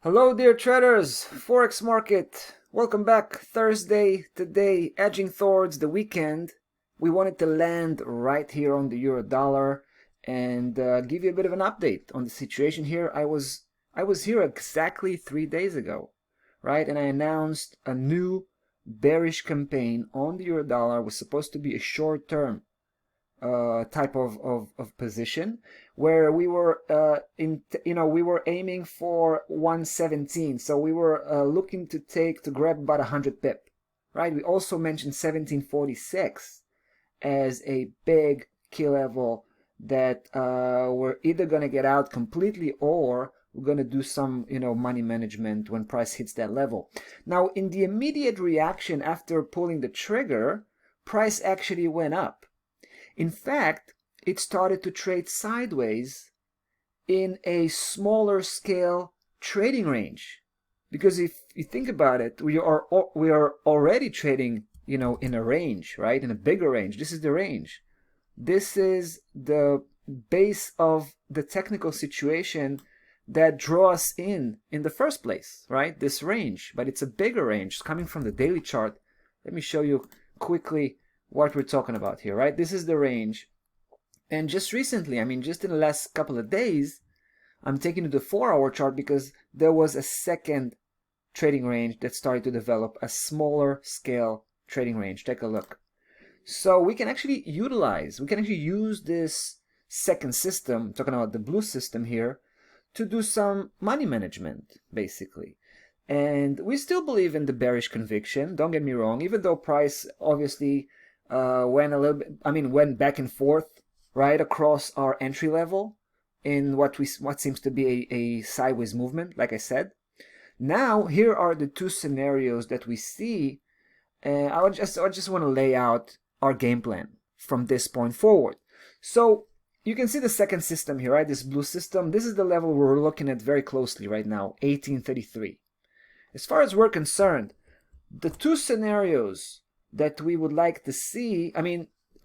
Hello dear traders, Forex market. Welcome back. Thursday, today, edging towards the weekend. We wanted to land right here on the euro dollar and give you a bit of an update on the situation here. I was here exactly 3 days ago, right? And I announced a new bearish campaign on the euro dollar. It was supposed to be a short-term type of position where we were we were aiming for 117, so we were looking to grab about 100 pip, right? We also mentioned 1746 as a big key level that we're either going to get out completely or we're going to do some money management when price hits that level. Now in the immediate reaction after pulling the trigger, price actually went up. In fact, it started to trade sideways in a smaller scale trading range. Because if you think about it, we are already trading, in a range, right? In a bigger range. This is the range. This is the base of the technical situation that draw us in the first place, right? This range, but it's a bigger range. It's coming from the daily chart. Let me show you quickly what we're talking about here, right? This is the range. And just recently, just in the last couple of days, I'm taking to the 4-hour chart because there was a second trading range that started to develop, a smaller scale trading range. Take a look. So we can actually use this second system, talking about the blue system here, to do some money management, basically. And we still believe in the bearish conviction, don't get me wrong, even though price obviously went back and forth right across our entry level in what seems to be a sideways movement, like I said. Now here are the two scenarios that we see. I just want to lay out our game plan from this point forward. So you can see the second system here, right? This blue system. This is the level we're looking at very closely right now, 1833. As far as we're concerned, the two scenarios that we would like to see,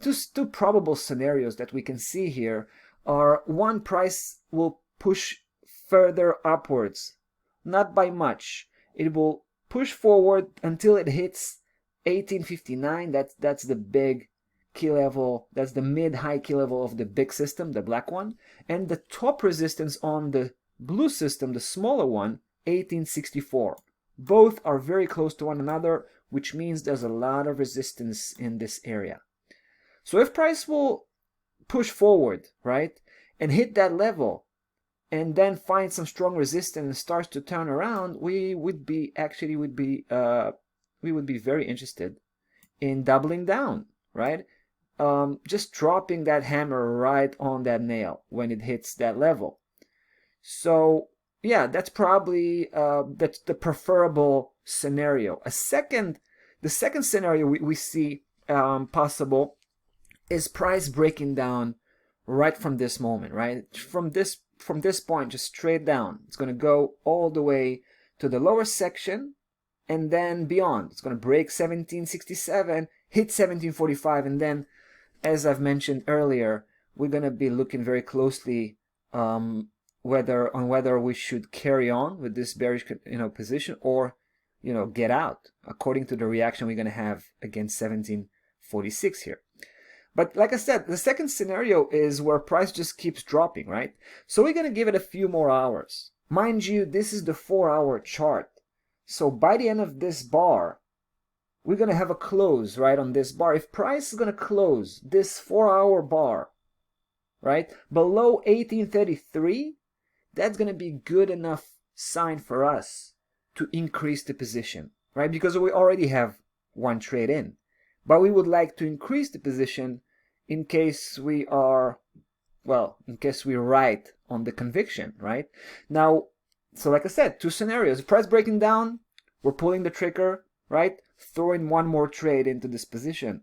two probable scenarios that we can see here are: one, price will push further upwards, not by much. It will push forward until it hits 1859. That's the big key level. That's the mid-high key level of the big system, the black one. And the top resistance on the blue system, the smaller one, 1864. Both are very close to one another, which means there's a lot of resistance in this area. So if price will push forward, right, and hit that level, and then find some strong resistance and starts to turn around, we would be very interested in doubling down, right? Just dropping that hammer right on that nail when it hits that level. So yeah, that's probably that's the preferable scenario. The second scenario we see possible is price breaking down right from this moment, right? From this point, just straight down. It's going to go all the way to the lower section and then beyond. It's going to break 1767, hit 1745, and then, as I've mentioned earlier, we're going to be looking very closely whether we should carry on with this bearish position or get out according to the reaction we're going to have against 1746 here. But like I said, the second scenario is where price just keeps dropping, right? So we're going to give it a few more hours. Mind you, this is the 4-hour chart. So by the end of this bar, we're going to have a close right on this bar. If price is going to close this 4-hour bar, right, below 1833, that's going to be good enough sign for us to increase the position, right? Because we already have one trade in, but we would like to increase the position in case we're right on the conviction, right? Now, so like I said, two scenarios: price breaking down, we're pulling the trigger, right? Throwing one more trade into this position.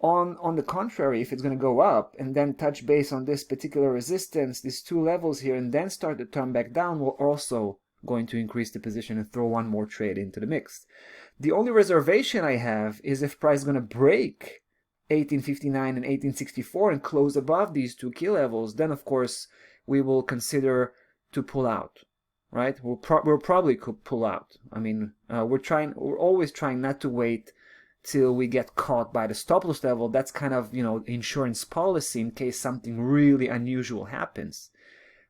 On the contrary, if it's going to go up and then touch base on this particular resistance, these two levels here, and then start to turn back down, we're also going to increase the position and throw one more trade into the mix. The only reservation I have is if price is going to break 1859 and 1864 and close above these two key levels, then of course we will consider to pull out, right? We'll probably could pull out. I mean, we're always trying not to wait till we get caught by the stop loss level. That's kind of, you know, insurance policy in case something really unusual happens.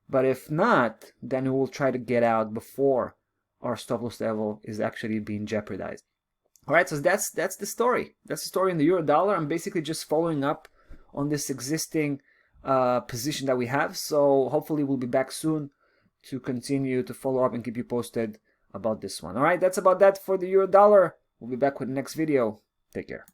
But if not, then we will try to get out before our stop loss level is actually being jeopardized. All right, so that's the story. That's the story in the euro dollar. I'm basically just following up on this existing position that we have. So hopefully we'll be back soon to continue to follow up and keep you posted about this one. All right, that's about that for the euro dollar. We'll be back with the next video. Take care.